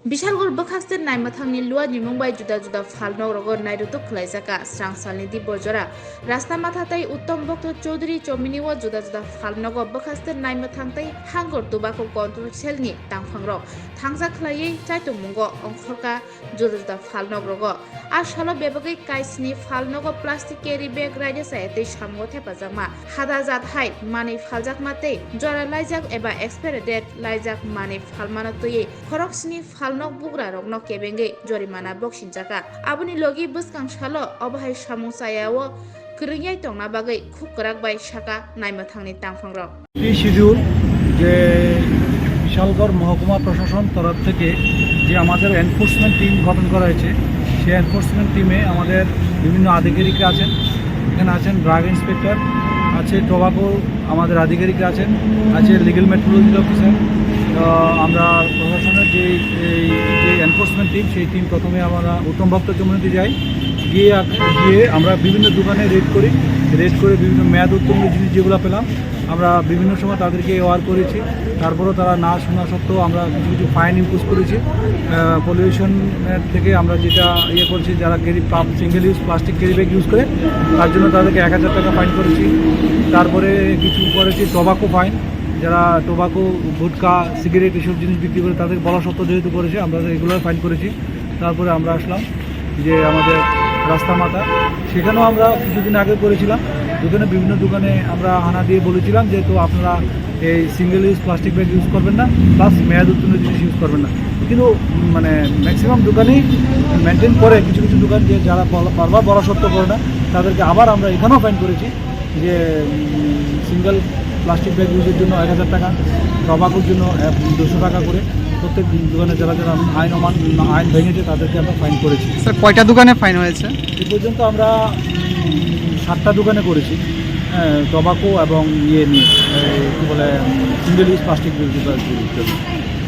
Bishalgor bakhaste naimathangni lua nimungbai juda juda Phalnok rogo nairutuk khlaijaka strangsalni di borjora rasta mathatai uttom bokto Chaudhary chominiwo juda juda Phalnogo bakhaste naimathangtai hangor tobacco control cellni tangphangrok thangja khlaiei chaitummungo ongkhorka juda juda Phalnok rogo ar salo bebagai kaisni Phalnogo plastic carry bag raide saetei samgo thepajama hada jat hai mani phaljak matei jora laijak eba expiry date laijak mani phalmana toye khoroksni Phalnok bugra rokno Kebengwi jorimana boksinjaka aboni logi buskang salo obahai samusayawo kwrwngyai tongna bagwi khukrak bai saka naimathangni tangphangrok এই schedule যে বিশালগড় মহকুমা প্রশাসন তরফ থেকে যে আমাদের enforcement team গঠন করা হয়েছে সেই এনফোর্সমেন্ট টিমে আমাদের বিভিন্ন আধিকারিকরা আছেন। এখানে আছেন ড্রাগ ইন্সপেক্টর আছে, টোবাকো আমাদের আধিকারিকরা আছেন, আছে লিগ্যাল মেট্রোলজি অফিসার। আমরা প্রশাসনের যে এনফোর্সমেন্ট টিম সেই টিম প্রথমে আমরা উত্তম ভক্ত চমুনিতে যাই, গিয়ে আমরা বিভিন্ন দোকানে রেড করে বিভিন্ন মেয়াদ উত্তীর্ণ জিনিস যেগুলো পেলাম আমরা বিভিন্ন সময় তাদেরকে অ্যাওয়ার করেছি। তারপরেও তারা না শোনা সত্ত্বেও আমরা কিছু ফাইন ইম্পোজ করেছি। পলিউশনের থেকে আমরা যেটা করেছি, যারা single use plastic carry bag use করে তার জন্য তাদেরকে 1000 টাকা ফাইন করেছি। তারপরে কিছু করেছি টোবাকো ফাইন, যারা টোবাকো গুটকা সিগারেট এসব জিনিস বিক্রি করে তাদের বলা সত্ত্বেও যেহেতু করেছে আমরা এগুলো ফাইন করেছি। তারপরে আমরা আসলাম যে আমাদের রাস্তা মাথা, সেখানেও আমরা কিছুদিন আগে করেছিলাম। বিভিন্ন দোকানে আমরা হানা দিয়ে বলেছিলাম যে তো আপনারা এই single use plastic bag use করবেন না, প্লাস মেয়াদ উত্তীর্ণ জিনিস ইউজ করবেন না। কিন্তু মানে ম্যাক্সিমাম দোকানেই মেনটেন করে, কিছু কিছু দোকান যে যারা বারবার বলা সত্ত্বেও করে না তাদেরকে আবার আমরা এখানেও ফাইন করেছি যে সিঙ্গেল প্লাস্টিক ব্যাগ ইউজের জন্য 1000 টাকা, টোবাকোর জন্য 200 টাকা করে প্রত্যেক দোকানে যারা যারা আইন ভেঙেছে তাদেরকে আমরা ফাইন করেছি। স্যার কয়টা দোকানে ফাইন হয়েছে? এ পর্যন্ত আমরা 7টা দোকানে করেছি, টোবাকো এবং নিয়ে কী বলে সিঙ্গেল ইউজ প্লাস্টিক